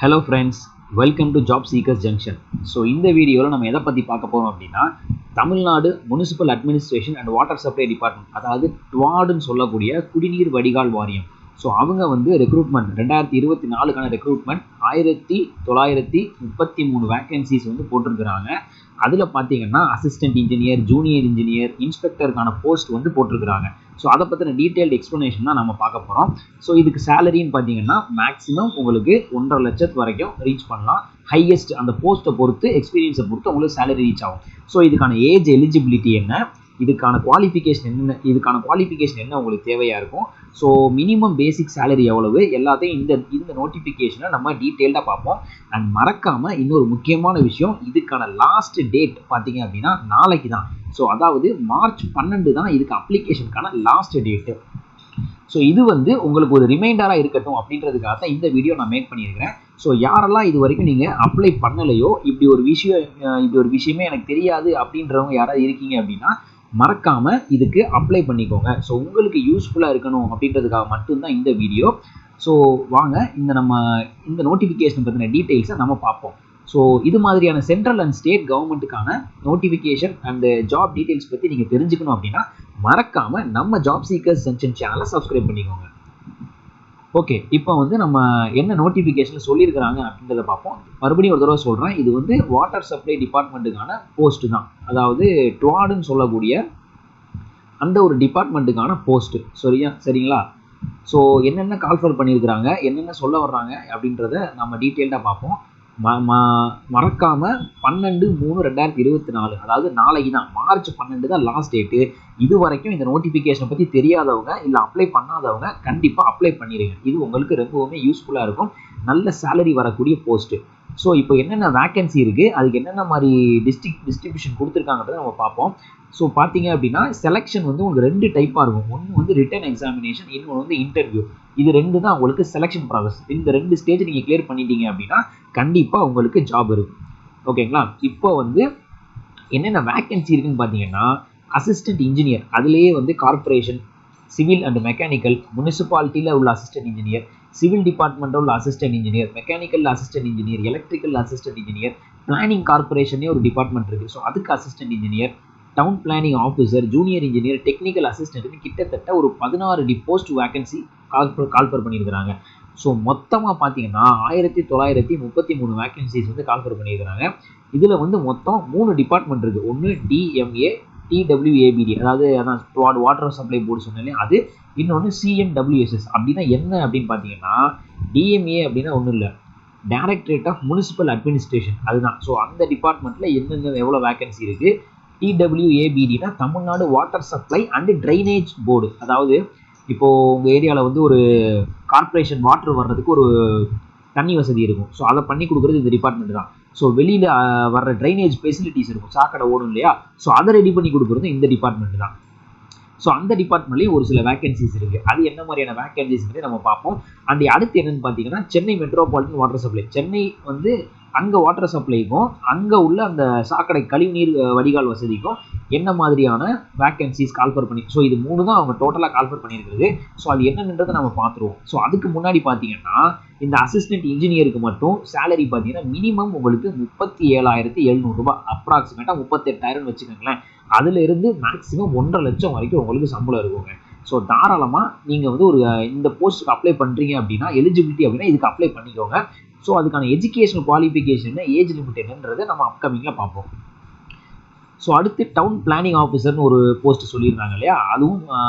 Hello friends, welcome to Job Seekers Junction. So இந்த வீடியோவில் நம்ம எதை பற்றி பார்க்க போகிறோம் அப்படின்னா Tamil Nadu municipal administration and water supply department, அதாவது ட்வாடுன்னு சொல்லக்கூடிய குடிநீர் வடிகால் வாரியம். ஸோ அவங்க வந்து ரெக்ரூட்மெண்ட் 2024க்கான ரெக்ரூட்மெண்ட் 1933 வேக்கன்சிஸ் வந்து போட்டிருக்கிறாங்க. அதில் பார்த்தீங்கன்னா அசிஸ்டன்ட் இன்ஜினியர், ஜூனியர் இன்ஜினியர், இன்ஸ்பெக்டருக்கான போஸ்ட் வந்து போட்டிருக்கிறாங்க. ஸோ அதை பற்றின டீட்டெயில்டு எக்ஸ்ப்ளனேஷன் தான் நம்ம பார்க்க போகிறோம். ஸோ இதுக்கு சேலரின்னு பார்த்தீங்கன்னா மேக்ஸிமம் உங்களுக்கு 1.5 லட்சத்து வரைக்கும் ரீச் பண்ணலாம். ஹையஸ்ட் அந்த போஸ்ட்டை பொறுத்து, எக்ஸ்பீரியன்ஸை பொறுத்து உங்களுக்கு சேலரி ரீச் ஆகும். ஸோ இதுக்கான ஏஜ் எலிஜிபிலிட்டி என்ன, இதுக்கான குவாலிஃபிகேஷன் என்ன உங்களுக்கு தேவையாக இருக்கும், ஸோ மினிமம் பேசிக் சேலரி எவ்வளவு, எல்லாத்தையும் இந்த நோட்டிஃபிகேஷனை நம்ம டீட்டெயில்டாக பார்ப்போம். அண்ட் மறக்காமல் இன்னொரு முக்கியமான விஷயம், இதுக்கான லாஸ்ட் டேட் பார்த்தீங்க அப்படின்னா நாளைக்கு தான். ஸோ அதாவது மார்ச் 12 தான் இதுக்கு அப்ளிகேஷனுக்கான லாஸ்ட் டேட்டு. ஸோ இது வந்து உங்களுக்கு ஒரு ரிமைண்டராக இருக்கட்டும் அப்படின்றதுக்காக தான் இந்த வீடியோ நான் மேக் பண்ணியிருக்கிறேன். ஸோ யாரெல்லாம் இது வரைக்கும் நீங்கள் அப்ளை பண்ணலையோ, இப்படி ஒரு விஷயமே எனக்கு தெரியாது அப்படின்றவங்க யாராவது இருக்கீங்க அப்படின்னா மறக்காமல் இதுக்கு அப்ளை பண்ணிக்கோங்க. ஸோ உங்களுக்கு யூஸ்ஃபுல்லாக இருக்கணும் அப்படின்றதுக்காக மட்டும்தான் இந்த வீடியோ. ஸோ வாங்க இந்த நோட்டிஃபிகேஷன் பற்றின டீட்டெயில்ஸை நம்ம பார்ப்போம். ஸோ இது மாதிரியான சென்ட்ரல் அண்ட் ஸ்டேட் கவர்மெண்ட்டுக்கான நோட்டிஃபிகேஷன் அண்ட் ஜாப் டீட்டெயில்ஸ் பற்றி நீங்கள் தெரிஞ்சுக்கணும் அப்படின்னா மறக்காமல் நம்ம ஜாப் சீக்கர்ஸ் ஜங்ஷன் சேனலை சப்ஸ்கிரைப் பண்ணிக்கோங்க. ஓகே, இப்போ வந்து நம்ம என்ன நோட்டிஃபிகேஷன் சொல்லியிருக்கிறாங்க அப்படின்றத பார்ப்போம். மறுபடியும் ஒரு தடவை சொல்கிறேன், இது வந்து வாட்டர் சப்ளை டிபார்ட்மெண்ட்டுக்கான போஸ்ட்டு தான், அதாவது ட்வாடுன்னு சொல்லக்கூடிய அந்த ஒரு டிபார்ட்மெண்ட்டுக்கான போஸ்ட்டு. சரிங்களா? ஸோ என்னென்ன கால்ஃபர் பண்ணியிருக்கிறாங்க, என்னென்ன சொல்ல வர்றாங்க அப்படின்றத நம்ம டீட்டெயில்டாக பார்ப்போம். மறக்காமல் 12/3/2024, அதாவது நாளைக்கு தான், மார்ச் 12 தான் லாஸ்ட் டேட்டு. இது வரைக்கும் இந்த நோட்டிஃபிகேஷனை பற்றி தெரியாதவங்க இல்லை அப்ளை பண்ணாதவங்க கண்டிப்பாக அப்ளை பண்ணிடுங்க. இது உங்களுக்கு ரொம்பவுமே யூஸ்ஃபுல்லாக இருக்கும். நல்ல சேலரி வரக்கூடிய போஸ்ட்டு. ஸோ இப்போ என்னென்ன வேக்கன்சி இருக்குது, அதுக்கு என்னென்ன மாதிரி டிஸ்ட்ரிபியூஷன் கொடுத்துருக்காங்கன்றதை நம்ம பார்ப்போம். ஸோ பார்த்தீங்க அப்படின்னா செலெக்ஷன் வந்து உங்களுக்கு 2 டைப்பாக இருக்கும். ஒன்று வந்து ரிட்டன் எக்ஸாமினேஷன், இன்னொன்று வந்து இன்டர்வியூ. இது 2 தான் உங்களுக்கு செலெக்ஷன் ப்ராசஸ். இந்த 2 ஸ்டேஜ் நீங்கள் கிளியர் பண்ணிட்டீங்க அப்படின்னா கண்டிப்பாக உங்களுக்கு ஜாப் இருக்கும். ஓகேங்களா? இப்போ வந்து என்னென்ன வேக்கன்சி இருக்குன்னு பார்த்தீங்கன்னா அசிஸ்டன்ட் இன்ஜினியர், அதுலேயே வந்து கார்பரேஷன், சிவில் அண்ட் மெக்கானிக்கல், முனிசிபாலிட்டியில் உள்ள அசிஸ்டன்ட் இன்ஜினியர், சிவில் டிபார்ட்மெண்ட்டில் உள்ள assistant engineer, mechanical assistant engineer, electrical assistant engineer, planning கார்பரேஷனே ஒரு டிபார்ட்மெண்ட் இருக்குது. ஸோ அதுக்கு assistant engineer, town planning officer, junior engineer, technical அசிஸ்டன்ட்னு கிட்டத்தட்ட ஒரு 16 போஸ்ட் வேக்கன்சி கால்ஃபர் பண்ணியிருக்கிறாங்க. ஸோ மொத்தமாக பார்த்தீங்கன்னா 1933 வேக்கன்சிஸ் வந்து கால்ஃபர் பண்ணியிருக்கிறாங்க. இதில் வந்து மொத்தம் 3 டிபார்ட்மெண்ட் இருக்குது. ஒன்று டிஎம்ஏ, டிடபிள்யூஏபிடி, அதாவது அதான் வாட்டர் சப்ளை போர்டு சொன்னாலே அது. இன்னொன்று சிஎம்டபிள்யூஎஸ்எஸ். அப்படின்னா என்ன அப்படின்னு பார்த்தீங்கன்னா, டிஎம்ஏ அப்படின்னா ஒன்றும் இல்லை, டைரக்டரேட் ஆஃப் முனிசிபல் அட்மினிஸ்ட்ரேஷன், அதுதான். ஸோ அந்த டிபார்ட்மெண்ட்டில் என்னென்ன எவ்வளோ வேக்கன்சி இருக்குது. டிடபிள்யூஏபிடினா Tamil Nadu water supply and drainage board, அதாவது இப்போது உங்கள் ஏரியாவில் வந்து ஒரு கார்பரேஷன் வாட்டர் வர்றதுக்கு ஒரு தண்ணி வசதி இருக்கும். ஸோ அதை பண்ணி கொடுக்குறது இந்த டிபார்ட்மெண்ட் தான். ஸோ வெளியில் வர்ற ட்ரைனேஜ் ஃபெசிலிட்டிஸ் இருக்கும், சாக்கடை ஓடும் இல்லையா, ஸோ அதை ரெடி பண்ணி கொடுக்குறது இந்த டிபார்ட்மெண்ட் தான். ஸோ அந்த டிபார்ட்மெண்ட்லேயும் ஒரு சில வேக்கன்சிஸ் இருக்குது. அது என்ன மாதிரியான வேக்கன்சிஸ் நம்ம பார்ப்போம். அண்ட் அடுத்து என்னென்னு பார்த்தீங்கன்னா Chennai metropolitan water supply, Chennai வந்து அங்கே வாட்டர் சப்ளைக்கும் அங்கே உள்ள அந்த சாக்கடை கழிவுநீர் வடிகால் வசதிக்கும் என்ன மாதிரியான வேக்கன்சிஸ் கால்ஃபர் பண்ணி, ஸோ இது 3 தான் அவங்க டோட்டலாக கால்ஃபர் பண்ணியிருக்கிறது. ஸோ அது என்னன்றதை நம்ம பார்த்துருவோம். ஸோ அதுக்கு முன்னாடி பார்த்தீங்கன்னா இந்த அசிஸ்டன்ட் இன்ஜினியருக்கு மட்டும் சேலரி பார்த்தீங்கன்னா மினிமம் உங்களுக்கு 37,700 ரூபாய், அப்ராக்சிமேட்டாக 38,000 வச்சுக்கோங்களேன். அதிலிருந்து மேக்ஸிமம் 1.5 லட்சம் வரைக்கும் உங்களுக்கு சம்பளம் இருக்குங்க. ஸோ தாராளமாக நீங்கள் வந்து ஒரு இந்த போஸ்ட்டுக்கு அப்ளை பண்ணுறீங்க அப்படின்னா, எலிஜிபிலிட்டி அப்படின்னா இதுக்கு அப்ளை பண்ணிக்கோங்க. ஸோ அதுக்கான எஜுகேஷன் குவாலிஃபிகேஷன், ஏஜ் லிமிட் என்னன்றதை நம்ம அப்கமிங்கில் பார்ப்போம். ஸோ அடுத்து டவுன் பிளானிங் ஆஃபீஸர்னு ஒரு போஸ்ட் சொல்லியிருந்தாங்க இல்லையா, அதுவும்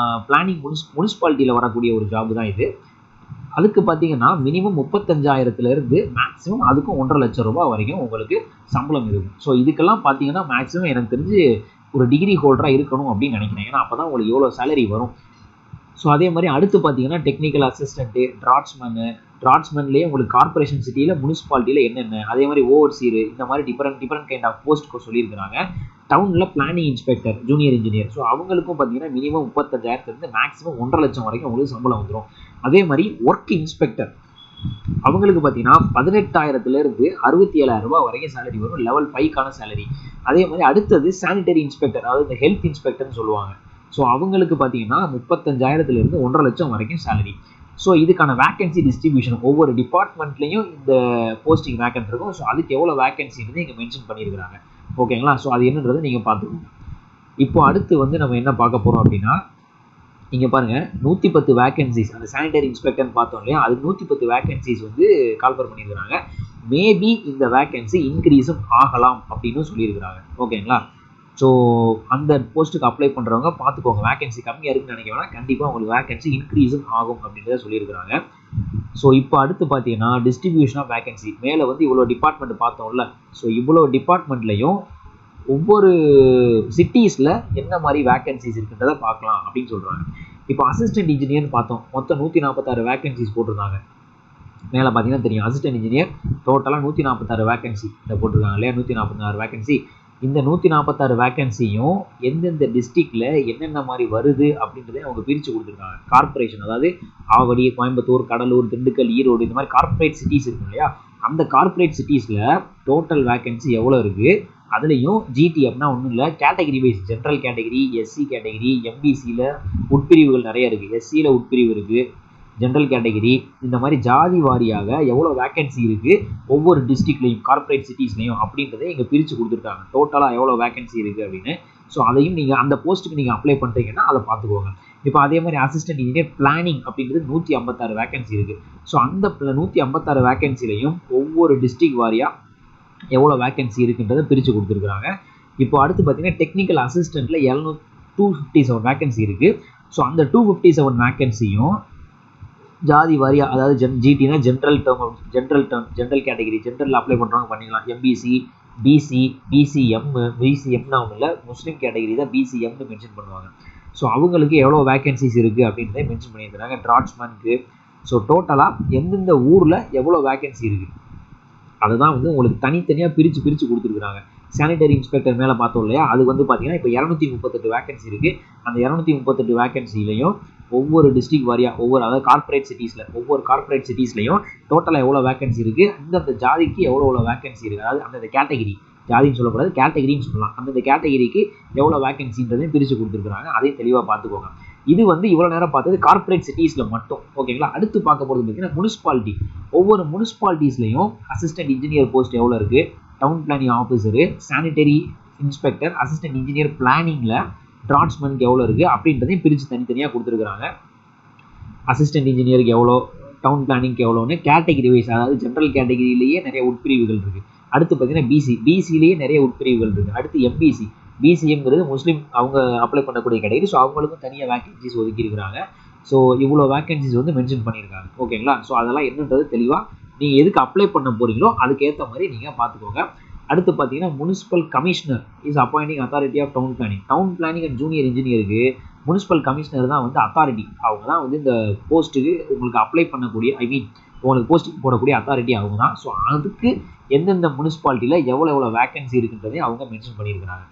பிளானிங் முனிசிபாலிட்டியில் வரக்கூடிய ஒரு ஜாப் தான் இது. அதுக்கு பார்த்தீங்கன்னா மினிமம் 35,000 மேக்ஸிமம் அதுக்கும் 1.5 லட்சம் ரூபாய் வரைக்கும் உங்களுக்கு சம்பளம் இருக்கும். ஸோ இதுக்கெல்லாம் பார்த்தீங்கன்னா மேக்ஸிமம் எனக்கு தெரிஞ்சு ஒரு டிகிரி ஹோல்டராக இருக்கணும் அப்படின்னு நினைக்கிறேன். ஏன்னா அப்போ தான் உங்களுக்கு எவ்வளோ சேலரி வரும். ஸோ அதே மாதிரி அடுத்து பார்த்தீங்கன்னா டெக்னிக்கல் அசிஸ்டண்ட்டு, டிராட்ஸ்மேன்லேயே உங்களுக்கு கார்பரேஷன் சிட்டியில், முனிசிபாலிட்டியில் என்னென்ன, அதே மாதிரி ஓவர்சீரு, இந்த மாதிரி டிஃப்ரெண்ட் கைண்ட் ஆஃப் போஸ்ட்டுக்கு சொல்லியிருக்கிறாங்க. டவுனில் planning inspector, junior engineer, so அவங்களுக்கும் பார்த்தீங்கன்னா மினிமம் 35,000 மேக்ஸிமம் 1.5 லட்சம் வரைக்கும் உங்களுக்கு சம்பளம் வந்துடும். அதே மாதிரி ஒர்க் இன்ஸ்பெக்டர், அவங்களுக்கு பார்த்தீங்கன்னா 18,000 67,000 ரூபாய் வரைக்கும் சேலரி வரும், லெவல் 5க்கான சேலரி. அதே மாதிரி அடுத்தது சானிடரி இன்ஸ்பெக்டர், அதாவது இந்த ஹெல்த் இன்ஸ்பெக்டர்னு சொல்லுவாங்க. ஸோ அவங்களுக்கு பார்த்தீங்கன்னா 35,000 1.5 லட்சம் வரைக்கும் சேலரி. ஸோ இதுக்கான வேக்கன்சி டிஸ்ட்ரிபியூஷன் ஒவ்வொரு டிபார்ட்மெண்ட்லையும் இந்த போஸ்டிங் வேக்கன்ட் இருக்கும். ஸோ அதுக்கு எவ்வளோ வேக்கன்சின்றது இங்கே மென்ஷன் பண்ணியிருக்கிறாங்க. ஓகேங்களா? ஸோ அது என்னன்றதை நீங்கள் பார்த்துக்கோங்க. இப்போ அடுத்து வந்து நம்ம என்ன பார்க்க போகிறோம் அப்படின்னா, இங்கே பாருங்கள் 110 வேக்கன்சிஸ் அந்த சானிடரி இன்ஸ்பெக்டர்னு பார்த்தோம் இல்லையா, அது 110 வேக்கன்சிஸ் வந்து கால்ஃபர் பண்ணியிருக்கிறாங்க. மேபி இந்த வேக்கன்சி இன்க்ரீஸும் ஆகலாம் அப்படின்னு சொல்லியிருக்கிறாங்க. ஓகேங்களா? ஸோ அந்த போஸ்ட்டுக்கு அப்ளை பண்ணுறவங்க பார்த்துக்கோங்க. வேக்கன்சி கம்மியாக இருக்குன்னு நினைக்க வேணாம், கண்டிப்பாக உங்களுக்கு வேக்கன்சி இன்க்ரீஸும் ஆகும் அப்படின்றத சொல்லியிருக்கிறாங்க. ஸோ இப்போ அடுத்து பார்த்தீங்கன்னா டிஸ்ட்ரிபியூஷன் ஆஃப் வேக்கன்சி. மேலே வந்து இவ்வளோ டிபார்ட்மெண்ட் பார்த்தோம்ல, ஸோ இவ்வளோ டிபார்ட்மெண்ட்லையும் ஒவ்வொரு சிட்டிஸில் என்ன மாதிரி வேக்கன்சிஸ் இருக்குன்றதை பார்க்கலாம் அப்படின்னு சொல்கிறாங்க. இப்போ அசிஸ்டன்ட் இன்ஜினியர்னு பார்த்தோம், மொத்தம் 146 வேக்கன்சிஸ் போட்டிருந்தாங்க. மேலே பார்த்தீங்கன்னா தெரியும், அசிஸ்டன்ட் இன்ஜினியர் டோட்டலாக 146 வேக்கன்சி இதை போட்டிருக்காங்க இல்லையா, 146 வேக்கன்சி. இந்த 146 வேக்கன்சியும் எந்தெந்த டிஸ்ட்ரிக்டில் என்னென்ன மாதிரி வருது அப்படின்றத அவங்க பிரித்து கொடுத்துருக்காங்க. கார்பரேஷன், அதாவது ஆவடி, கோயம்புத்தூர், கடலூர், திண்டுக்கல், ஈரோடு, இந்த மாதிரி கார்பரேட் சிட்டிஸ் இருக்கும் இல்லையா, அந்த கார்பரேட் சிட்டிஸில் டோட்டல் வேக்கன்சி எவ்வளோ இருக்குது, அதுலேயும் ஜிடி அப்படின்னா ஒன்றும் இல்லை, category wise general category, SC category, எம்பிசியில் உட்பிரிவுகள் நிறைய இருக்குது, எஸ்சியில் உட்பிரிவு இருக்குது, ஜென்ரல் கேட்டகரி, இந்த மாதிரி ஜாதி வாரியாக எவ்வளோ வேக்கன்சி இருக்குது ஒவ்வொரு டிஸ்ட்ரிக்ட்லையும் கார்பரேட் சிட்டிஸ்லையும் அப்படின்றத இங்கே பிரித்து கொடுத்துருக்காங்க. டோட்டலாக எவ்வளோ வேக்கன்சி இருக்குது அப்படின்னு. ஸோ அதையும் நீங்கள் அந்த போஸ்ட்டுக்கு நீங்கள் அப்ளை பண்ணுறீங்கன்னா அதை பார்த்துக்கோங்க. இப்போ அதே மாதிரி அசிஸ்டன்ட் இன்ஜினியர் பிளானிங் அப்படின்றது 156 வேக்கன்சி இருக்குது. ஸோ அந்த 156 வேக்கன்சிலையும் ஒவ்வொரு டிஸ்ட்ரிக்ட் வாரியாக எவ்வளோ வேக்கன்சி இருக்குன்றதை பிரித்து கொடுத்துருக்குறாங்க. இப்போ அடுத்து பார்த்தீங்கன்னா டெக்னிக்கல் அசிஸ்டண்ட்டில் 257 வேக்கன்சி இருக்குது. ஸோ அந்த 257 வேக்கன்சியும் ஜாதி வாரியா, அதாவது ஜிடினா ஜென்ரல் கேட்டகரி, ஜென்ரல் அப்ளை பண்ணுறவங்க பண்ணிக்கலாம். எம்பிசி, பிசி, பிசிஎம்னா ஒன்றும் இல்லை, முஸ்லீம் கேட்டகரி தான் பிசிஎம்னு மென்ஷன் பண்ணுவாங்க. ஸோ அவங்களுக்கு எவ்வளோ வேக்கன்சிஸ் இருக்குது அப்படின்றத மென்ஷன் பண்ணியிருக்கிறாங்க டிராட்ஸ்மேனுக்கு. ஸோ டோட்டலாக எந்தெந்த ஊரில் எவ்வளோ வேக்கன்சி இருக்குது அதுதான் வந்து உங்களுக்கு தனித்தனியாக பிரித்து கொடுத்துருக்குறாங்க. சானிடரி இன்ஸ்பெக்டர் மேலே பார்த்தோம் இல்லையா, அது வந்து பார்த்தீங்கன்னா இப்போ 238 வேக்கன்சி இருக்குது. அந்த 238 வேக்கன்சிலையும் ஒவ்வொரு டிஸ்ட்ரிக்ட் வாரியாக அதாவது ஒவ்வொரு கார்பரேட் சிட்டிஸ்லையும் டோட்டலாக எவ்வளோ வேக்கன்சி இருக்குது, அந்தந்த ஜாதிக்கு எவ்வளோ வேக்கன்சி இருக்குது, அதாவது அந்தந்த கேட்டகிரி, ஜாதின்னு சொல்லக்கூடாது கேட்டகிரின்னு சொல்லலாம், அந்தந்த கேட்டகிரிக்கு எவ்வளோ வேக்கன்சின்றதையும் பிரித்து கொடுத்துருக்குறாங்க. அதையும் தெளிவாக பார்த்துக்கோங்க. இது வந்து இவ்வளோ நேரம் பார்த்தது கார்பரேட் சிட்டிஸில் மட்டும். ஓகேங்களா? அடுத்து பார்க்க போகிறது பார்த்தீங்கன்னா முனிசிபாலிட்டி. ஒவ்வொரு முனிசிபாலிட்டிஸ்லையும் அசிஸ்டன்ட் இன்ஜினியர் போஸ்ட் எவ்வளோ இருக்குது, town planning officer, sanitary inspector, assistant engineer பிளானிங்கில் டிராட்ஸ்மேனுக்கு எவ்வளோ இருக்குது அப்படின்றதையும் பிரித்து தனித்தனியாக கொடுத்துருக்குறாங்க. அசிஸ்டன்ட் இன்ஜினியருக்கு எவ்வளோ, டவுன் பிளானிங்க்கு எவ்வளோன்னு கேட்டகிரி வைஸ், அதாவது ஜென்ரல் கேட்டகிரிலேயே நிறைய உட்பிரிவுகள் இருக்குது. அடுத்து பார்த்தீங்கன்னா பிசிலேயே நிறைய உட்பிரிவுகள் இருக்குது. அடுத்து எம்பிசி, பிசிஎம்ங்கிறது முஸ்லீம் அவங்க அப்ளை பண்ணக்கூடிய கேட்டகரி. ஸோ அவங்களுக்கும் தனியாக வேக்கன்சிஸ் ஒதுக்கியிருக்கிறாங்க. ஸோ இவ்வளோ வேக்கன்சிஸ் வந்து மென்ஷன் பண்ணியிருக்காங்க. ஓகேங்களா? ஸோ அதெல்லாம் என்னன்றது தெளிவாக நீங்கள் எதுக்கு அப்ளை பண்ண போகிறீங்களோ அதுக்கேற்ற மாதிரி நீங்கள் பார்த்துக்கோங்க. அடுத்து பார்த்தீங்கன்னா municipal commissioner is appointing authority of town planning and junior இன்ஜினியருக்கு முனிசிபல் கமிஷனர் தான் வந்து அத்தாரிட்டி. அவங்க தான் வந்து இந்த போஸ்ட்டுக்கு உங்களுக்கு அப்ளை பண்ணக்கூடிய, உங்களுக்கு போஸ்ட்டுக்கு போடக்கூடிய அத்தாரிட்டி அவங்க தான். ஸோ அதுக்கு எந்தெந்த முனிசிபாலிட்டியில் எவ்வளோ வேக்கன்சி இருக்குன்றதையும் அவங்க மென்ஷன் பண்ணியிருக்கிறாங்க.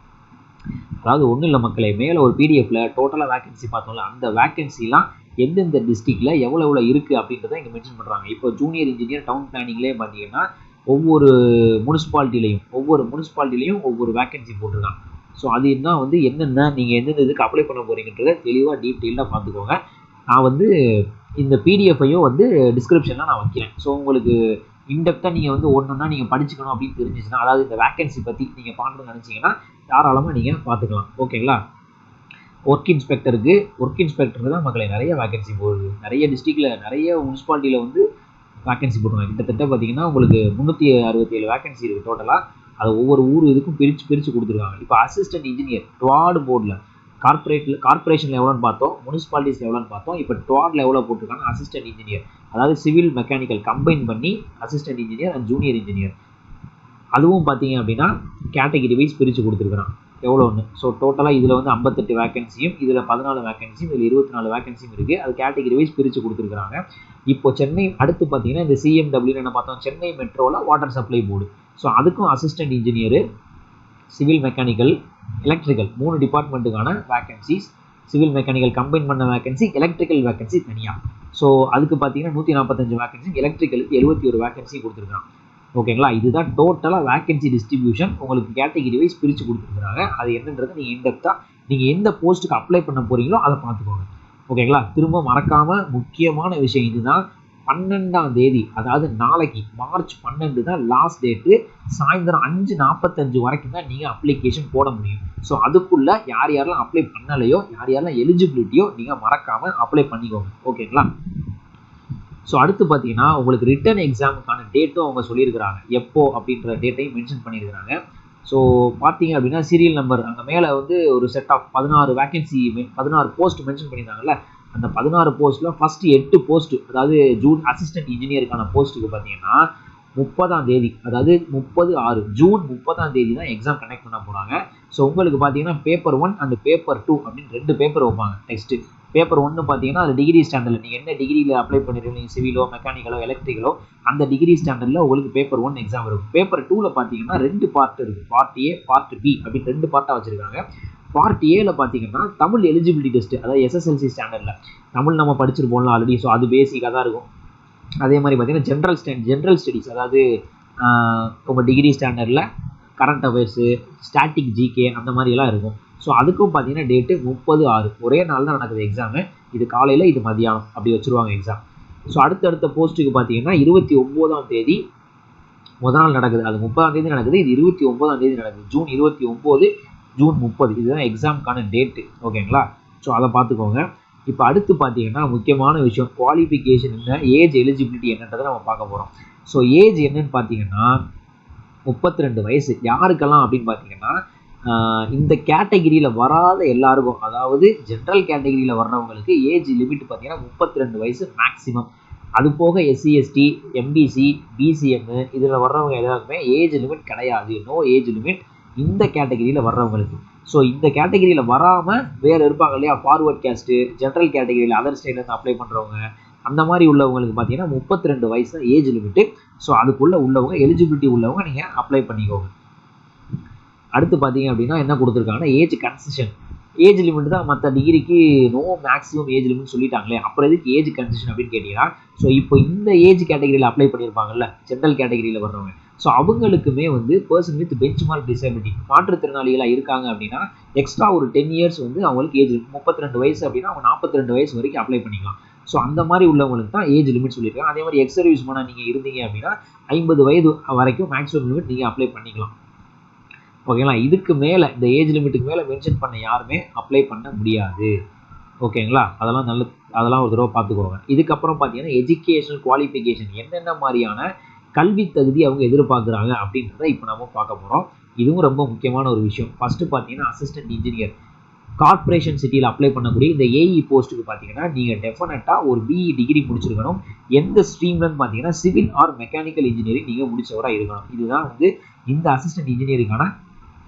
அதாவது ஒன்றும் இல்லை மக்களே, மேலே ஒரு பிடிஎஃப்ல டோட்டலாக வேக்கன்சி பார்த்தோம்ல, அந்த வேக்கன்சிலாம் எந்தெந்த டிஸ்ட்ரிக்டில் எவ்வளோ இருக்குது அப்படின்றத இங்கே மென்ஷன் பண்ணுறாங்க. இப்போ ஜூனியர் இன்ஜினியர் டவுன் பிளானிங்லேயே பார்த்தீங்கன்னா ஒவ்வொரு முனிசிபாலிட்டிலையும் ஒவ்வொரு வேக்கன்சி போட்டிருக்காங்க. ஸோ அது என்ன வந்து என்னென்ன நீங்கள் எந்தெந்த இதுக்கு அப்ளை பண்ண போகிறீங்கன்றதை தெளிவாக டீட்டெயிலாக பார்த்துக்கோங்க. நான் வந்து இந்த பிடிஎஃப்பையும் வந்து டிஸ்கிரிப்ஷனில் நான் வைக்கிறேன். ஸோ உங்களுக்கு இன்டெப்த்தாக நீங்கள் வந்து ஒன்றுன்னா நீங்கள் படிச்சுக்கணும் அப்படின்னு தெரிஞ்சிச்சுன்னா, அதாவது இந்த வேக்கன்சி பற்றி நீங்கள் பார்க்கணும்னு நினச்சிங்கன்னா தாராளமாக நீங்கள் பார்த்துக்கலாம். ஓகேங்களா? ஒர்க் இன்ஸ்பெக்டருக்கு தான் மக்களை நிறைய வேக்கன்சி போகுது. நிறைய டிஸ்ட்ரிக்டில் நிறைய முனிசிபாலிட்டியில் வந்து வேக்கன்சி போட்டுருக்காங்க. கிட்டத்தட்ட பார்த்தீங்கன்னா உங்களுக்கு 367 வேக்கன்சி இருக்குது டோட்டலாக. அது ஒவ்வொரு ஊர் இதுக்கும் பிரித்து கொடுத்துருக்காங்க. இப்போ அசிஸ்டன்ட் இன்ஜினியர் டுவார்டு போர்டில் கார்பரேஷனில் எவ்வளோன்னு பார்த்தோம், முனிசிபாலிட்டிஸில் எவ்வளோன்னு பார்த்தோம். இப்போ டுவார்டில் எவ்வளோ போட்டிருக்காங்க, அசிஸ்டன்ட் இன்ஜினியர், அதாவது சிவில் மெக்கானிக்கல் கம்பைன் பண்ணி assistant engineer and junior engineer. அதுவும் பார்த்தீங்க அப்படின்னா கேட்டகிரி வைஸ் பிரித்து கொடுத்துருக்குறான் எவ்வளோன்னு. ஸோ டோட்டலாக இதில் வந்து 58 வேக்கன்சியும், இதில் 14 வேக்கன்சியும், இதில் 24 வேக்கன்சியும் இருக்குது. அது கேட்டகிரி வைஸ் பிரித்து கொடுத்துருக்குறாங்க. இப்போ சென்னை அடுத்து பார்த்தீங்கன்னா இந்த சிஎம்டபிள்யூன்னு என்ன பார்த்தோம், சென்னை மெட்ரோவில் வாட்டர் சப்ளை போர்டு. ஸோ அதுக்கும் assistant engineer, civil mechanical, electrical 3 டிபார்ட்மெண்ட்டுக்கான வேக்கன்சிஸ். சிவில் மெக்கானிக்கல் கம்பைன் பண்ண வேக்கன்சி, எலக்ட்ரிக்கல் வேக்கன்சி தனியாக. ஸோ அதுக்கு பார்த்தீங்கன்னா 145 வேக்கன்சி, எலக்ட்ரிக்கலுக்கு 71 வேக்கன்சி கொடுத்துருக்காங்க. ஓகேங்களா? இதுதான் டோட்டலாக வேக்கன்சி டிஸ்ட்ரிபியூஷன் உங்களுக்கு கேட்டகிரி வைஸ் பிரித்து கொடுத்துருக்குறாங்க. அது என்னன்றது நீங்கள் இன்டெப்த்தாக நீங்கள் எந்த போஸ்ட்டுக்கு அப்ளை பண்ண போகிறீங்களோ அதை பார்த்துக்கோங்க. ஓகேங்களா. திரும்ப மறக்காமல் முக்கியமான விஷயம் இதுதான், 12ஆம் தேதி அதாவது நாளைக்கு மார்ச் 12 தான் லாஸ்ட் டேட்டு. சாயந்தரம் 5:45 வரைக்கும் தான் நீங்கள் அப்ளிகேஷன் போட முடியும். ஸோ அதுக்குள்ளே யார் யாரெல்லாம் அப்ளை பண்ணலையோ, யார் யாரெல்லாம் எலிஜிபிலிட்டியோ நீங்கள் மறக்காமல் அப்ளை பண்ணிக்கோங்க. ஓகேங்களா. ஸோ அடுத்து பார்த்தீங்கன்னா உங்களுக்கு ரிட்டன் எக்ஸாமுக்கான டேட்டும் அவங்க சொல்லியிருக்கிறாங்க, எப்போ அப்படின்ற டேட்டையும் மென்ஷன் பண்ணியிருக்கிறாங்க. ஸோ பார்த்தீங்க அப்படின்னா சீரியல் நம்பர் அங்கே மேலே வந்து ஒரு set of 16 vacancy 16 post mention பண்ணியிருந்தாங்கல்ல, அந்த 16 போஸ்ட்டில் ஃபஸ்ட்டு 8 போஸ்ட்டு, அதாவது ஜூன் அசிஸ்டன்ட் இன்ஜினியருக்கான போஸ்ட்டுக்கு பார்த்தீங்கன்னா 30ஆம் தேதி, அதாவது 30/6 ஜூன் 30ஆம் தேதி தான் எக்ஸாம் கண்டக்ட் பண்ண போகிறாங்க. ஸோ உங்களுக்கு பார்த்தீங்கன்னா பேப்பர் 1 அண்ட் பேப்பர் 2 அப்படின்னு 2 பேப்பர் வைப்பாங்க. நெக்ஸ்ட்டு பேப்பர் 1 பார்த்தீங்கன்னா அது டிகிரி ஸ்டாண்டர்டில் நீங்கள் என்ன டிகிரியில் அப்ளை பண்ணிருக்கீங்க, சிவிலோ மெக்கானிக்கலோ எலக்ட்ரிக்கலோ, அந்த டிகிரி ஸ்டாண்டர்டில் உங்களுக்கு பேப்பர் 1 எக்ஸாம் இருக்கும். பேப்பர் 2ல் பார்த்தீங்கன்னா 2 பார்ட் இருக்குது, பார்ட் ஏ பார்ட் பி அப்படின்னு 2 பார்ட்டாக வச்சுருக்காங்க. பார்ட் ஏல பார்த்தீங்கன்னா தமிழ் எலிஜிபிலிட்டி டெஸ்ட், அதாவது எஸ்எஸ்எல்சி ஸ்டாண்டர்டில் தமிழ் நம்ம படிச்சிருப்போம்ல ஆல்ரெடி, ஸோ அது பேசிக்காக தான் இருக்கும். அதே மாதிரி பார்த்தீங்கன்னா ஜென்ரல் ஸ்டடீஸ், அதாவது உங்கள் டிகிரி ஸ்டாண்டர்டில் கரண்ட் அஃபேர்ஸு, ஸ்டாட்டிக் ஜிகே அந்த மாதிரியெல்லாம் இருக்கும். ஸோ அதுக்கும் பார்த்தீங்கன்னா டேட்டு 30/6 ஒரே நாள் தான் நடக்குது எக்ஸாமு. இது காலையில் இது மதியானம் அப்படி வச்சுருவாங்க எக்ஸாம். ஸோ அடுத்தடுத்த போஸ்ட்டுக்கு பார்த்தீங்கன்னா 29ஆம் தேதி முதல் நாள் நடக்குது, அது 30ஆம் தேதி நடக்குது, இது 29ஆம் தேதி நடக்குது. ஜூன் 29, ஜூன் 30 இதுதான் எக்ஸாமுக்கான டேட்டு. ஓகேங்களா. ஸோ அதை பார்த்துக்கோங்க. இப்போ அடுத்து பார்த்தீங்கன்னா முக்கியமான விஷயம், குவாலிஃபிகேஷன் என்ன, ஏஜ் எலிஜிபிலிட்டி என்னன்றதை நம்ம பார்க்க போகிறோம். ஸோ ஏஜ் என்னன்னு பார்த்தீங்கன்னா 32 வயசு. யாருக்கெல்லாம் அப்படின்னு பார்த்தீங்கன்னா இந்த கேட்டகிரியில் வராத எல்லாருக்கும், அதாவது ஜென்ரல் கேட்டகிரியில் வர்றவங்களுக்கு ஏஜ் லிமிட் பார்த்தீங்கன்னா 32 வயசு மேக்ஸிமம். அது போக எஸ்சி எஸ்டி எம்பிசி பிசிஎம் இதில் வர்றவங்க எல்லாருக்குமே ஏஜ் லிமிட் கிடையாது, நோ ஏஜ் லிமிட் இந்த கேட்டகிரியில் வர்றவங்களுக்கு. ஸோ இந்த கேட்டகிரியில் வராமல் வேறு இருப்பாங்க இல்லையா, ஃபார்வர்ட் கேஸ்ட்டு, ஜென்ரல் கேட்டகிரியில் அதர் ஸ்டேட்லேருந்து அப்ளை பண்ணுறவங்க, அந்த மாதிரி உள்ளவங்களுக்கு பார்த்தீங்கன்னா 32 வயசு தான் ஏஜ் லிமிட்டு. ஸோ அதுக்குள்ளே உள்ளவங்க எலிஜிபிலிட்டி உள்ளவங்க நீங்கள் அப்ளை பண்ணிக்கோங்க. அடுத்து பார்த்தீங்க அப்படின்னா என்ன கொடுத்துருக்காங்கன்னா ஏஜ் கன்செஷன். ஏஜ் லிமிட் தான் மற்ற டிகிரிக்கு நோ மேக்ஸிமம் ஏஜ் லிமிட் சொல்லிட்டாங்களே, அப்புறம் எதுக்கு ஏஜ் கன்செஷன் அப்படின்னு கேட்டிங்கன்னா, ஸோ இப்போ இந்த ஏஜ் கேட்டகிரியில் அப்ளை பண்ணியிருப்பாங்கல்ல ஜென்ரல் கேட்டகிரியில் வர்றவங்க, ஸோ அவங்களுக்குமே வந்து person with benchmark disability மாற்றுத்திறனாளிகளாக இருக்காங்க அப்படின்னா எக்ஸ்ட்ரா ஒரு 10 இயர்ஸ் வந்து அவங்களுக்கு ஏஜ் 32 வயசு அப்படின்னா அவங்க 42 வயசு வரைக்கும் அப்ளை பண்ணிக்கலாம். ஸோ அந்த மாதிரி உள்ளவங்களுக்கு தான் ஏஜ் லிமிட் சொல்லியிருக்காங்க. அதே மாதிரி எக்ஸ் சர்வீஸ் மேனாக நீங்கள் இருந்தீங்க அப்படின்னா 50 வயது வரைக்கும் மேக்ஸிமம் லிமிட் நீங்கள் அப்ளை பண்ணிக்கலாம். ஓகேங்களா. இதுக்கு மேலே இந்த ஏஜ் லிமிட்டுக்கு மேலே மென்ஷன் பண்ண யாருமே அப்ளை பண்ண முடியாது. ஓகேங்களா. அதெல்லாம் ஒரு தடவை பார்த்துக்கோங்க. இதுக்கப்புறம் பார்த்தீங்கன்னா எஜுகேஷனல் குவாலிஃபிகேஷன் என்னென்ன மாதிரியான கல்வி தகுதி அவங்க எதிர்பார்க்குறாங்க அப்படின்றத இப்போ நம்ம பார்க்க போகிறோம். இதுவும் ரொம்ப முக்கியமான ஒரு விஷயம். ஃபஸ்ட்டு பார்த்தீங்கன்னா அசிஸ்டன்ட் இன்ஜினியர் கார்ப்பரேஷன் சிட்டியில் அப்ளை பண்ணக்கூடிய இந்த ஏஇ போஸ்ட்டுக்கு பார்த்தீங்கன்னா நீங்கள் டெஃபினட்டாக ஒரு பிஇ டிகிரி முடிச்சிருக்கணும். எந்த ஸ்ட்ரீம்லன்னு பார்த்தீங்கன்னா சிவில் ஆர் மெக்கானிக்கல் இன்ஜினியரிங் நீங்கள் முடிச்சவராக இருக்கணும். இதுதான் வந்து இந்த அசிஸ்டன்ட் இன்ஜினியரிங்கான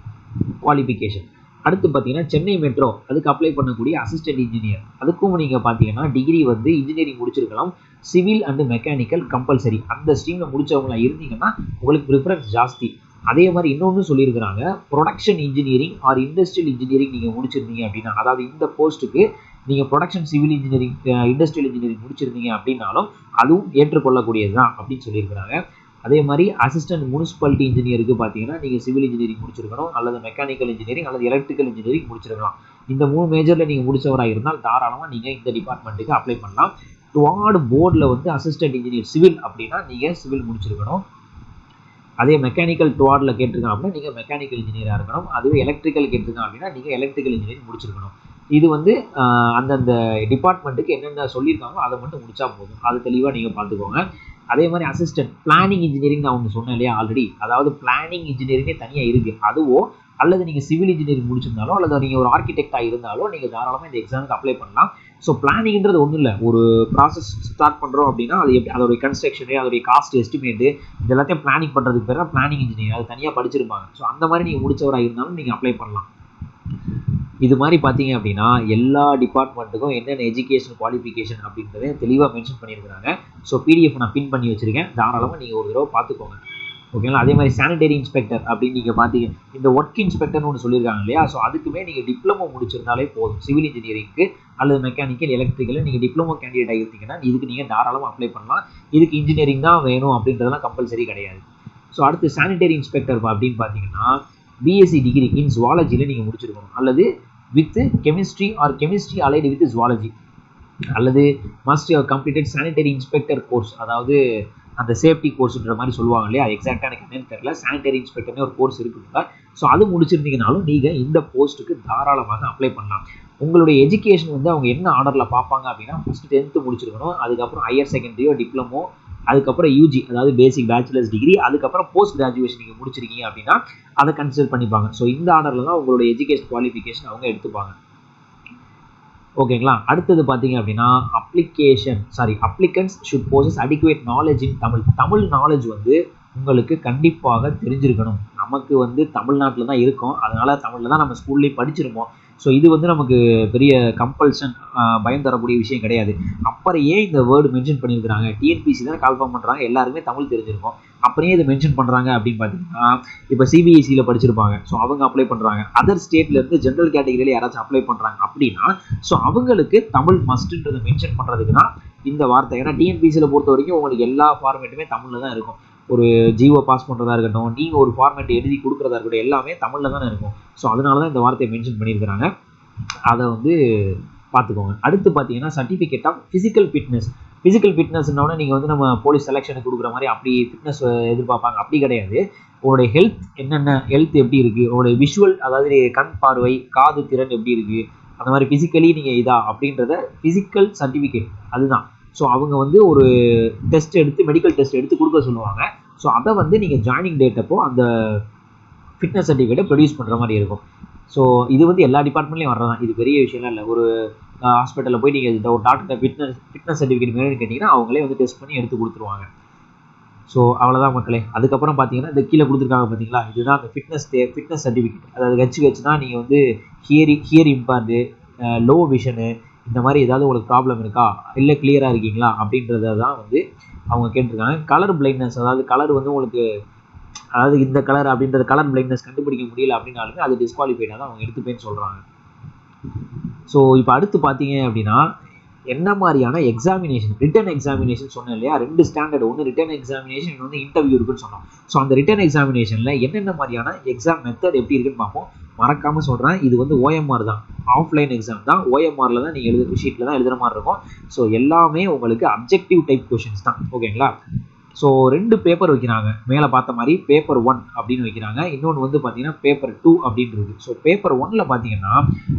குவாலிஃபிகேஷன். அடுத்து பார்த்தீங்கன்னா சென்னை மெட்ரோ அதுக்கு அப்ளை பண்ணக்கூடிய அசிஸ்டன்ட் இன்ஜினியர், அதுக்கும் நீங்கள் பார்த்தீங்கன்னா டிகிரி வந்து இன்ஜினியரிங் முடிச்சிருக்கலாம், சிவில் அண்டு மெக்கானிக்கல் கம்பல்சரி. அந்த ஸ்ட்ரீமில் முடிச்சவங்களா இருந்தீங்கன்னா உங்களுக்கு ப்ரிஃபரன்ஸ் ஜாஸ்தி. அதே மாதிரி இன்னொன்று சொல்லியிருக்கிறாங்க, production engineering or industrial engineering நீங்கள் முடிச்சிருந்தீங்க அப்படின்னா, அதாவது இந்த போஸ்ட்டுக்கு நீங்கள் production civil engineering industrial engineering முடிச்சிருந்தீங்க அப்படின்னாலும் அதுவும் ஏற்றுக்கொள்ளக்கூடியது தான் அப்படின்னு சொல்லியிருக்கிறாங்க. அதே மாதிரி அசிஸ்டன்ட் முனிசிபாலிட்டி இன்ஜினியருக்கு பார்த்தீங்கன்னா நீங்கள் சிவில் இன்ஜினியரிங் முடிச்சிருக்கணும், அல்லது மெக்கானிக்கல் இன்ஜினியரிங் அல்லது எலக்ட்ரிக்கல் இன்ஜினியரிங் முடிச்சிருக்கலாம். இந்த 3 மேஜரில் நீங்கள் முடிச்சவராக இருந்தால் தாராளமாக நீங்கள் இந்த டிபார்ட்மெண்ட்டுக்கு அப்ளை பண்ணலாம். டுவார்டு போர்டில் வந்து அசிஸ்டன்ட் இன்ஜினியர் சிவில் அப்படின்னா நீங்கள் சிவில் முடிச்சிருக்கணும். அதே மெக்கானிக்கல் டுவார்டில் கேட்டிருக்காங்க அப்படின்னா நீங்கள் மெக்கானிக்கல் இன்ஜினியராக இருக்கணும். அதுவே எலக்ட்ரிக்கல் கேட்டிருக்காங்க அப்படின்னா நீங்கள் எலக்ட்ரிக்கல் இன்ஜினியரிங் முடிச்சிருக்கணும். இது வந்து அந்தந்த டிபார்ட்மெண்ட்டுக்கு என்னென்ன சொல்லியிருக்காங்களோ அதை மட்டும் முடிச்சா போதும். அது தெளிவாக நீங்கள் பார்த்துக்கோங்க. அதே மாதிரி அசிஸ்டன்ட் பிளானிங் இன்ஜினியரிங் நான் ஒன்று சொன்னேன் இல்லையா ஆல்ரெடி, அதாவது பிளானிங் இன்ஜினியரிங்கே தனியாக இருக்குது. அதுவோ அல்லது நீங்கள் சிவில் இன்ஜினியரிங் முடிச்சிருந்தாலோ அல்லது நீங்கள் ஒரு ஆர்கிடெக்டாக இருந்தாலோ நீங்கள் தாராளமாக இந்த எக்ஸாமுக்கு அப்ளை பண்ணலாம். ஸோ பிளானிங்கிறது ஒன்றும் இல்லை, ஒரு ப்ராசஸ் ஸ்டார்ட் பண்ணுறோம் அப்படின்னா அது எப்படி அதோடைய கன்ஸ்ட்ரக்ஷனு அதோடைய காஸ்ட் எஸ்டிமேட்டு இது எல்லாத்தையும் பிளானிங் பண்ணுறதுக்கு பேர் தான் பிளானிங் இன்ஜினியர், அது தனியாக படிச்சிருப்பாங்க. ஸோ அந்த மாதிரி நீங்கள் முடிச்சவராக இருந்தாலும் நீங்கள் அப்ளை பண்ணலாம். இது மாதிரி பார்த்தீங்க அப்படின்னா எல்லா டிபார்ட்மெண்ட்டுக்கும் என்னென்ன எஜுகேஷன் குவாலிஃபிகேஷன் அப்படின்றத தெளிவாக மென்ஷன் பண்ணியிருக்கிறாங்க. ஸோ பிடிஎஃப் நான் பின் பண்ணி வச்சுருக்கேன், தாராளமாக நீங்கள் ஒரு தடவை பார்த்துக்கோங்க. ஓகேங்களா. அதே மாதிரி சானிடரி இன்ஸ்பெக்டர் அப்படின்னு நீங்கள் பார்த்தீங்க, இந்த ஒர்க் இன்ஸ்பெக்டர்னு ஒன்று சொல்லியிருக்காங்க இல்லையா, ஸோ அதுக்குமே நீங்கள் டிப்ளமோ முடிச்சிருந்தாலே போதும். சிவில் இன்ஜினியரிங்க்கு அல்லது மெக்கானிக்கல் எலக்ட்ரிக்கல் நீங்கள் டிப்ளமோ கேண்டிடேட்டாக இருந்தீங்கன்னா இதுக்கு நீங்கள் தாராளமாக அப்ளை பண்ணலாம். இதுக்கு இன்ஜினியரிங் தான் வேணும் அப்படின்றதெல்லாம் கம்பல்சரி கிடையாது. ஸோ அடுத்து சானிடரி இன்ஸ்பெக்டர் அப்படின்னு பார்த்தீங்கன்னா பிஎஸ்சி டிகிரி இன் ஜுவாலஜியில் நீங்கள் முடிச்சிருக்கணும், அல்லது with chemistry or chemistry allied with zoology. அல்லது must you completed sanitary inspector course, அதாவது அந்த சேஃப்டி கோர்ஸ்ன்ற மாதிரி சொல்லுவாங்க இல்லையா, எக்ஸாக்டாக எனக்கு என்னன்னு தெரியல, சானிடரி இன்ஸ்பெக்டர்னு ஒரு கோர்ஸ் இருக்குங்க. ஸோ அது முடிச்சிருந்தீங்கனாலும் நீங்கள் இந்த போஸ்ட்டுக்கு தாராளமாக அப்ளை பண்ணலாம். உங்களுடைய எஜுகேஷன் வந்து அவங்க என்ன ஆர்டரில் பார்ப்பாங்க அப்படின்னா, ஃபஸ்ட்டு 10th முடிச்சிருக்கணும், அதுக்கப்புறம் ஹையர் செகண்டரியோ டிப்ளமோ, அதுக்கப்புறம் யூஜி அதாவது பேசிக் பேச்சுலர்ஸ் டிகிரி, அதுக்கப்புறம் போஸ்ட் கிராஜுவேஷன் நீங்கள் முடிச்சிருக்கீங்க அப்படின்னா அதை கன்சிடர் பண்ணிப்பாங்க. ஸோ இந்த ஆர்டரில் தான் உங்களுடைய எஜுகேஷன் குவாலிஃபிகேஷன் அவங்க எடுத்துப்பாங்க. ஓகேங்களா. அடுத்தது பார்த்தீங்க அப்படின்னா applicants should poses adequate knowledge in Tamil knowledge வந்து உங்களுக்கு கண்டிப்பாக தெரிஞ்சிருக்கணும். நமக்கு வந்து தமிழ்நாட்டில் தான் இருக்கோம், அதனால தமிழில் தான் நம்ம ஸ்கூல்லேயும் படிச்சிருப்போம். ஸோ இது வந்து நமக்கு பெரிய கம்பல்ஷன் பயம் தரக்கூடிய விஷயம் கிடையாது. அப்புறம் ஏன் இந்த வேர்டு மென்ஷன் பண்ணியிருக்கிறாங்க, டிஎன்பிசி தான் கால்ஃபார்ம் பண்ணுறாங்க, எல்லாருமே தமிழ் தெரிஞ்சிருக்கும், அப்புறம் இதை மென்ஷன் பண்ணுறாங்க அப்படின்னு பார்த்தீங்கன்னா, இப்போ சிபிஎஸ்சியில் படிச்சிருப்பாங்க, ஸோ அவங்க அப்ளை பண்ணுறாங்க, அதர் ஸ்டேட்லேருந்து ஜென்ரல் கேட்டகரியில் யாராச்சும் அப்ளை பண்ணுறாங்க அப்படின்னா ஸோ அவங்களுக்கு தமிழ் மஸ்ட்ன்றதை மென்ஷன் பண்ணுறதுக்கு தான் இந்த வார்த்தை. ஏன்னா டிஎன்பிசியில் பொறுத்த வரைக்கும் உங்களுக்கு எல்லா ஃபார்மேட்டுமே தமிழில் தான் இருக்கும். ஒரு ஜிஓ பாஸ் பண்ணுறதா இருக்கட்டும், நீங்கள் ஒரு ஃபார்மேட் எழுதி கொடுக்குறதா இருக்கட்டும், எல்லாமே தமிழில் தானே இருக்கும். ஸோ அதனால தான் இந்த வார்த்தையை மென்ஷன் பண்ணியிருக்கிறாங்க, அதை வந்து பார்த்துக்கோங்க. அடுத்து பார்த்தீங்கன்னா சர்டிஃபிகேட் ஆஃப் ஃபிசிக்கல் ஃபிட்னஸ்னோட நீங்கள் வந்து நம்ம போலீஸ் செலெக்ஷனுக்கு கொடுக்குற மாதிரி அப்படி ஃபிட்னஸ் எதிர்பார்ப்பாங்க, அப்படி கிடையாது. உங்களுடைய ஹெல்த் என்னென்ன ஹெல்த் எப்படி இருக்குது, உங்களுடைய விஷுவல் அதாவது கண் பார்வை காது திறன் எப்படி இருக்குது, அந்த மாதிரி ஃபிசிக்கலி நீங்கள் இதா அப்படின்றத ஃபிசிக்கல் சர்டிஃபிகேட் அதுதான். ஸோ அவங்க வந்து ஒரு டெஸ்ட் எடுத்து மெடிக்கல் டெஸ்ட் எடுத்து கொடுக்க சொல்லுவாங்க. ஸோ அதை வந்து நீங்கள் ஜாயினிங் டேட் அப்போ அந்த ஃபிட்னஸ் சர்டிஃபிகேட்டை ப்ரொடியூஸ் பண்ணுற மாதிரி இருக்கும். ஸோ இது வந்து எல்லா டிபார்ட்மெண்ட்லேயும் வர்றதான், இது பெரிய விஷயம்லாம் இல்லை. ஒரு ஹாஸ்பிட்டலில் போய் நீங்கள் ஒரு டாக்டர் ஃபிட்னஸ் சர்டிஃபிகேட் வேணும்னு கேட்டிங்கன்னா அவங்களே வந்து டெஸ்ட் பண்ணி எடுத்து கொடுத்துருவாங்க. ஸோ அவ்வளோதான் மக்களே. அதுக்கப்புறம் பார்த்தீங்கன்னா இந்த கீழே கொடுத்துருக்காங்க பார்த்தீங்களா, இதுதான் அந்த ஃபிட்னஸ் சர்டிஃபிகேட். அதாவது வச்சு தான் நீங்கள் வந்து ஹியர் இம்பேர்டு, லோ விஷனு, இந்த மாதிரி ஏதாவது உங்களுக்கு ப்ராப்ளம் இருக்கா, இல்லை கிளியராக இருக்கீங்களா அப்படின்றத தான் வந்து அவங்க கேட்டிருக்காங்க. கலர் பிளைண்ட்னஸ், அதாவது கலர் வந்து உங்களுக்கு அதாவது இந்த கலர் அப்படின்றது கலர் பிளைண்ட்னஸ் கண்டுபிடிக்க முடியல அப்படின்னாலுமே அது டிஸ்குவாலிஃபைடாக தான் அவங்க எடுத்துப்பேன்னு சொல்கிறாங்க. ஸோ இப்போ அடுத்து பார்த்தீங்க அப்படின்னா என்ன மாதிரியான எக்ஸாமினேஷன், ரிட்டன் எக்ஸாமினேஷன் சொன்னேன் இல்லையா, 2 ஸ்டாண்டர்ட், ஒன்று ரிட்டன் எக்ஸாமினேஷன், இன்னொன்று இன்டர்வியூ இருக்குன்னு சொன்னோம். ஸோ அந்த ரிட்டன் எக்ஸாமினேஷனில் என்னென்ன மாதிரியான எக்ஸாம் மெத்தட் எப்படி இருக்குன்னு பார்ப்போம். மறக்காமல் சொல்கிறேன், இது வந்து ஓஎம்ஆர் தான், ஆஃப்லைன் எக்ஸாம் தான். ஓஎம்ஆரில் தான் நீங்கள் ஷீட்டில் தான் எழுதுகிற மாதிரி இருக்கும். ஸோ எல்லாமே உங்களுக்கு அப்ஜெக்டிவ் டைப் கொஷின்ஸ் தான், ஓகேங்களா. ஸோ 2 பேப்பர் வைக்கிறாங்க, மேலே பார்த்த மாதிரி பேப்பர் 1 அப்படின்னு வைக்கிறாங்க, இன்னொன்று வந்து பார்த்தீங்கன்னா பேப்பர் 2 அப்படின்றது. ஸோ பேப்பர் 1ல் பார்த்தீங்கன்னா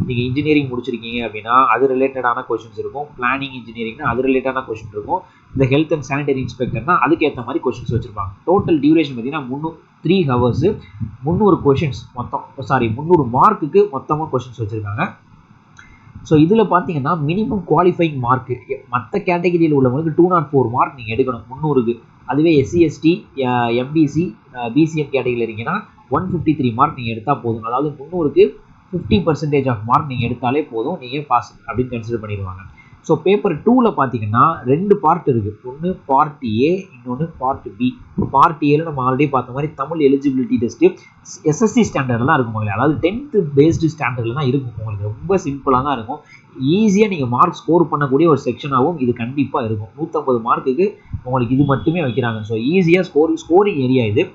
நீங்கள் இன்ஜினியரிங் முடிச்சிருக்கீங்க அப்படின்னா அது ரிலேட்டடான கொஷின்ஸ் இருக்கும், பிளானிங் இன்ஜினியரிங்னா அது ரிலேட்டடான கொஷின் இருக்கும், இந்த ஹெல்த் அண்ட் சானிடரி இன்ஸ்பெக்டர்னா அதுக்கேற்ற மாதிரி கொஷின்ஸ் வச்சுருப்பாங்க. டோட்டல் டியூரேஷன் பார்த்தீங்கன்னா 3 ஹவர்ஸ், 300 கொஷின்ஸ் மொத்தம், 300 மார்க்குக்கு மொத்தமாக கொஷின்ஸ் வச்சுருக்காங்க. ஸோ இதில் பார்த்தீங்கன்னா மினிமம் குவாலிஃபைங் மார்க்கு மற்ற கேட்டகரியில் உள்ளவங்களுக்கு 204 மார்க் நீங்கள் எடுக்கணும் 300க்கு. அதுவே எஸ்சி எஸ்டி எம்பிசி பிசிஎம் கேட்டகரியில் இருக்கீங்கன்னா 153 மார்க் நீங்கள் எடுத்தால் போதும். அதாவது 300க்கு 50% ஆஃப் மார்க் நீங்கள் எடுத்தாலே போதும், நீங்கள் பாஸ் அப்படின்னு கன்சிடர் பண்ணிடுவாங்க. ஸோ பேப்பர் 2ல் பார்த்தீங்கன்னா 2 பார்ட் இருக்குது, ஒன்று பார்ட் ஏ, இன்னொன்று பார்ட் பி. பார்ட் ஏல நம்ம ஆல்ரெடி பார்த்த மாதிரி தமிழ் எலிஜிபிலிட்டி டெஸ்ட்டு எஸ்எஸ்சி ஸ்டாண்டர்டில் தான் இருக்கும் உங்களுக்கு, அதாவது 10th பேஸ்டு ஸ்டாண்டர்டில் தான் இருக்கும் உங்களுக்கு, ரொம்ப சிம்பிளாக தான் இருக்கும், ஈஸியாக நீங்கள் மார்க் ஸ்கோர் பண்ணக்கூடிய ஒரு செக்ஷனாகவும் இது கண்டிப்பாக இருக்கும். 150 மார்க்குக்கு உங்களுக்கு இது மட்டுமே வைக்கிறாங்க. ஸோ ஈஸியாக ஸ்கோரிங் ஏரியா இது.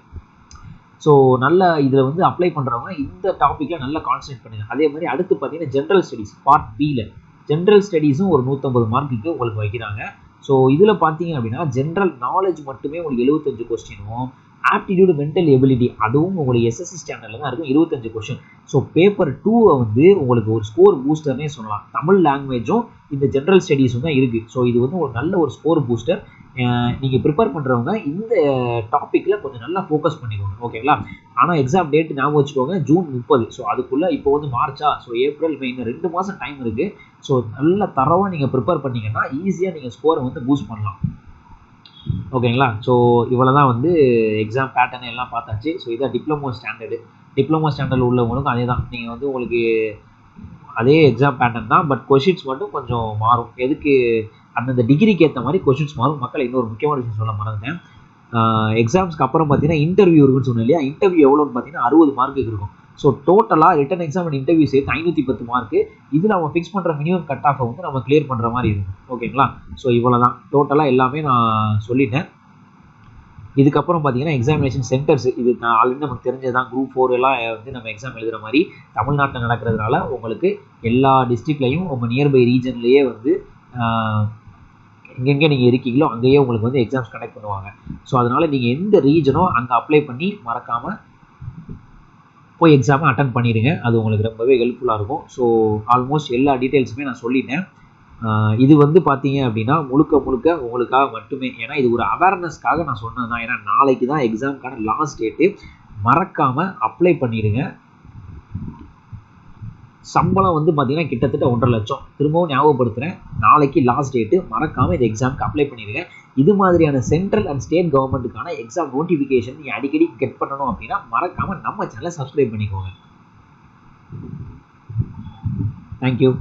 ஸோ நல்ல இதில் வந்து அப்ளை பண்ணுறவங்க இந்த டாப்பிக்கில் நல்லா கான்சன்ட்ரேட் பண்ணுங்க. அதே மாதிரி அடுத்து பார்த்தீங்கன்னா ஜென்ரல் ஸ்டடீஸ் பார்ட் பியில் ஜென்ரல் ஸ்டடீஸும் ஒரு 150 மார்க்குக்கு உங்களுக்கு வைக்கிறாங்க. ஸோ இதில் பார்த்தீங்க அப்படின்னா ஜென்ரல் நாலேஜ் மட்டுமே உங்களுக்கு 75 கொஸ்டினும், ஆப்டிடியூடு மென்டல் எபிலிட்டி அதுவும் உங்களுக்கு எஸ்எஸ்சி ஸ்டாண்டர்டில் தான் இருக்கும் 25 கொஸ்டின். ஸோ பேப்பர் 2 வந்து உங்களுக்கு ஒரு ஸ்கோர் பூஸ்டர்னே சொல்லலாம். தமிழ் லாங்குவேஜும் இந்த ஜென்ரல் ஸ்டடீஸும் தான் இருக்குது. ஸோ இது வந்து ஒரு நல்ல ஒரு ஸ்கோர் பூஸ்டர். நீங்கள் ப்ரிப்பேர் பண்ணுறவங்க இந்த டாப்பிக்கில் கொஞ்சம் நல்லா ஃபோக்கஸ் பண்ணிக்கோங்க, ஓகேங்களா. ஆனால் எக்ஸாம் டேட் ஞாபகம் வச்சுக்கோங்க, ஜூன் 30. ஸோ அதுக்குள்ளே இப்போ வந்து மார்ச்சா, ஸோ ஏப்ரல் மே இன்னும் 2 மாதம் டைம் இருக்குது. ஸோ நல்ல தரவாக நீங்கள் ப்ரிப்பேர் பண்ணிங்கன்னா ஈஸியாக நீங்கள் ஸ்கோரை வந்து பூஸ்ட் பண்ணலாம், ஓகேங்களா. ஸோ இவ்வளோ தான் வந்து எக்ஸாம் பேட்டர்ன் எல்லாம் பார்த்தாச்சு. ஸோ இதான் டிப்ளமோ ஸ்டாண்டர்டில் உள்ளவங்களுக்கும் அதே தான், நீங்கள் வந்து உங்களுக்கு அதே எக்ஸாம் பேட்டர்ன் தான், பட் கொஷின்ஸ் மட்டும் கொஞ்சம் மாறும். எதுக்கு அந்தந்த டிகிரிக்கு ஏற்ற மாதிரி கொஷின்ஸ் மாறும். மக்களை இன்னொரு முக்கியமான விஷயம் சொல்ல மறந்துட்டேன், எக்ஸாம்ஸ்க்கு அப்புறம் பார்த்தீங்கன்னா இன்டர்வியூ இருக்குன்னு சொன்னேன் இல்லையா, இன்டர்வியூ எவ்வளோன்னு பார்த்தீங்கன்னா 60 மார்க்குக்கு இருக்கும். ஸோ டோட்டலாக ரிட்டன் எக்ஸாம் அண்ட் இன்டர்வியூ சேர்த்து 510 மார்க்கு. இதில் நம்ம ஃபிக்ஸ் பண்ணுற மினிமம் கட் ஆஃபை வந்து நம்ம கிளியர் பண்ணுற மாதிரி இருக்கும், ஓகேங்களா. ஸோ இவ்வளோ தான் டோட்டலாக எல்லாமே நான் சொல்லிட்டேன். இதுக்கப்புறம் பார்த்தீங்கன்னா எக்ஸாமினேஷன் சென்டர்ஸ், இது நான் ஆல்ரெடி நமக்கு தெரிஞ்சதான், குரூப் 4 எல்லாம் வந்து நம்ம எக்ஸாம் எழுதுகிற மாதிரி தமிழ்நாட்டில் நடக்கிறதுனால உங்களுக்கு எல்லா டிஸ்ட்ரிக்ட்லையும் உங்கள் நியர்பை ரீஜன்லேயே வந்து எங்கெங்கே நீங்கள் இருக்கீங்களோ அங்கேயே உங்களுக்கு வந்து எக்ஸாம்ஸ் கண்டக்ட் பண்ணுவாங்க. ஸோ அதனால் நீங்கள் எந்த ரீஜனோ அங்கே அப்ளை பண்ணி மறக்காமல் போய் எக்ஸாமை அட்டன் பண்ணிடுங்க. அது உங்களுக்கு ரொம்பவே ஹெல்ப்ஃபுல்லாக இருக்கும். ஸோ ஆல்மோஸ்ட் எல்லா டீட்டெயில்ஸுமே நான் சொல்லிட்டேன். இது வந்து பார்த்தீங்க அப்படின்னா முழுக்க உங்களுக்காக மட்டுமே. ஏன்னா இது ஒரு அவேர்னஸ்க்காக நான் சொன்னது தான். ஏன்னா நாளைக்கு தான் எக்ஸாமுக்கான லாஸ்ட் டேட்டு. மறக்காமல் அப்ளை பண்ணிடுங்க. சம்பளம் வந்து பார்த்தீங்கன்னா கிட்டத்தட்ட 1.5 லட்சம். திரும்பவும் ஞாபகப்படுத்துகிறேன், நாளைக்கு லாஸ்ட் டேட்டு. மறக்காமல் இந்த எக்ஸாமுக்கு அப்ளை பண்ணிடுங்க. இது மாதிரியான சென்ட்ரல் அண்ட் ஸ்டேட் கவர்மெண்ட்டுக்கான எக்ஸாம் நோட்டிஃபிகேஷன் நீங்கள் அடிக்கடி கெட் பண்ணணும் அப்படின்னா மறக்காமல் நம்ம சேனலை சப்ஸ்கிரைப் பண்ணிக்கோங்க. தேங்க்யூ.